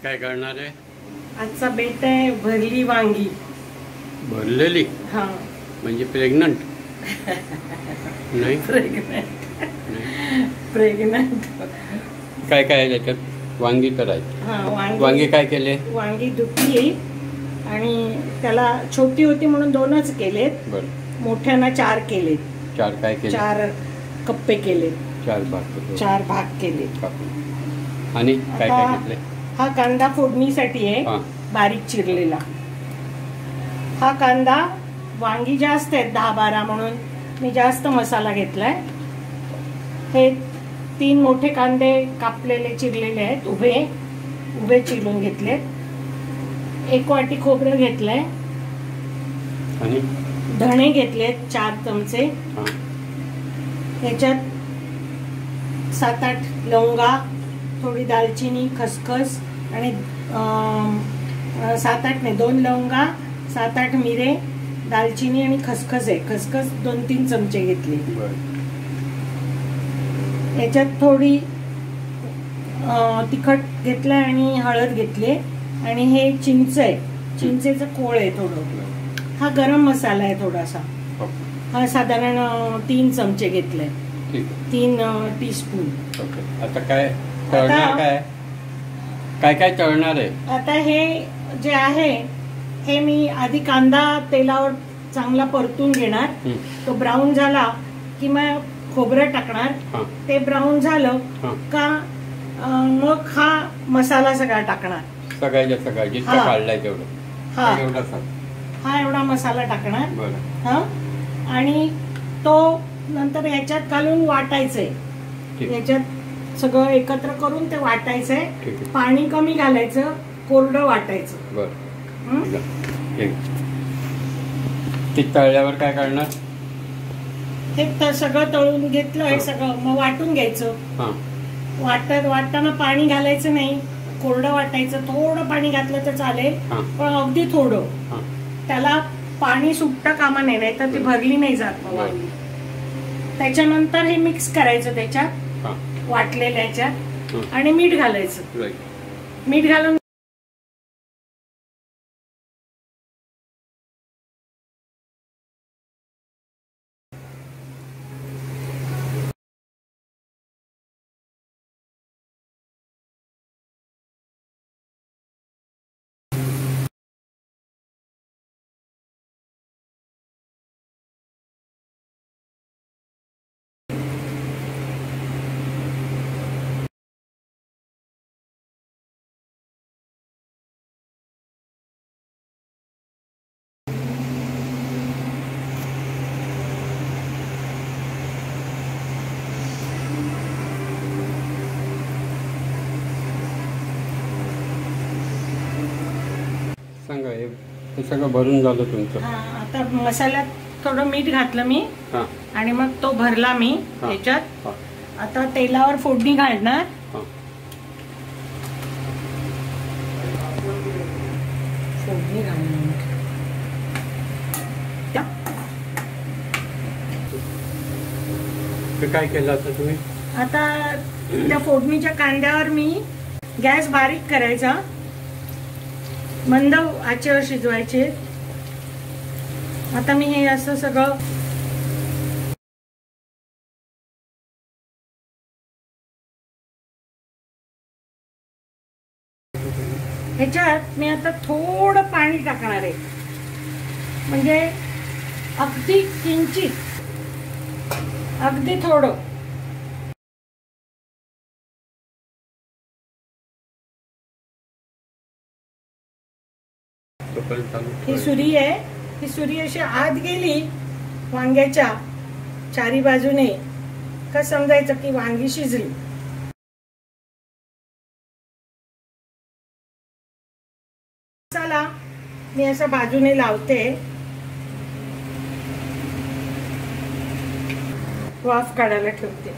काय करणार आहे? आजचा बेत आहे भरली वांगी. भरलेली? हा. म्हणजे प्रेग्नंट? नाही प्रेग्नंट. काय काय आहे त्याच्यात? वांगी करायची. हा, वांगी काय केले? वांगी धुतली आणि त्याला छोटी होती म्हणून 2च केलेत. बरं. मोठ्याना 4 केलेत. 4 काय केले? 4 कप्पे केलेत. 4 भाग. 4 भाग केले. आणि काय काय घेतले? हा कांदा फोडणीसाठी आहे, बारीक चिरलेला. हा कांदा, वांगी जास्त आहेत 10-12 म्हणून मी जास्त मसाला घेतलाय. हे 3 मोठे कांदे कापलेले चिरलेले आहेत, उभे चिरून घेतलेत. 1 वाटी खोबरं घेतलंय आणि धणे घेतलेत 4 चमचे. याच्यात 7-8 लवंगा, थोडी दालचिनी, खसखस आणि 7-8 नाही 2 लवंगा, 7-8 मिरे, दालचिनी आणि खसखस आहे. खसखस 2-3 चमचे घेतले. याच्यात थोडी तिखट घेतलंय आणि हळद घेतली आणि हे चिंच आहे, चिंचेचं कोळ आहे थोडं. हा गरम मसाला आहे थोडासा. हा साधारण 3 चमचे घेतले, 3 टीस्पून. आता काय तळणार? काय काय तळणार आहे? आता हे जे आहे हे मी आधी कांदा तेलावर चांगला परतून घेणार. तो ब्राऊन झाला की मग खोबरं टाकणार. ते ब्राऊन झालं का मग हा मसाला सगळा टाकणार. सगळ्या जितका काढलाय तेवढं. हा एवढा मसाला टाकणार. हा, आणि तो नंतर याच्यात घालून वाटायचंय. याच्यात सगळं एकत्र करून ते वाटायचंय. पाणी कमी घालायचं, कोरडं वाटायचं. ते तळल्यावर काय करणार? हे सगळं तळून घेतलं, हे सगळं मग वाटून घ्यायचं. वाटताना पाणी घालायचं नाही, कोरडं वाटायचं. थोडं पाणी घातलं तर चालेल, पण अगदी थोडं. त्याला पाणी सुटतं कामा नये, नाही तर ती भरली नाही जात. त्याच्यानंतर हे मिक्स करायचं त्याच्यात, वाटलेल्या याच्यात, आणि मीठ घालायचं. मीठ घालून सांगा. हे सगळं भरून झालं तुमचं. आता मसाल्यात थोडं मीठ घातलं मी आणि मग तो भरला मी त्याच्यात. आता तेलावर फोडणी घालणार. फोडणी घालणार. काय केलं आता तुम्ही? आता त्या फोडणीच्या कांद्यावर मी गॅस बारीक करायचा, मंद आचेवर शिजवायचे. आता मी हे असं सगळं ह्याच्यात मी आता थोडं पाणी टाकणार आहे, म्हणजे अगदी किंचित, अगदी थोडं. ही सुरी आहे, ही सुरी अशी आत गेली वांग्याच्या चारी बाजूने का समजायचं की वांगी शिजली. मसाला मी असा बाजूने लावते, वाफ काढायला ठेवते.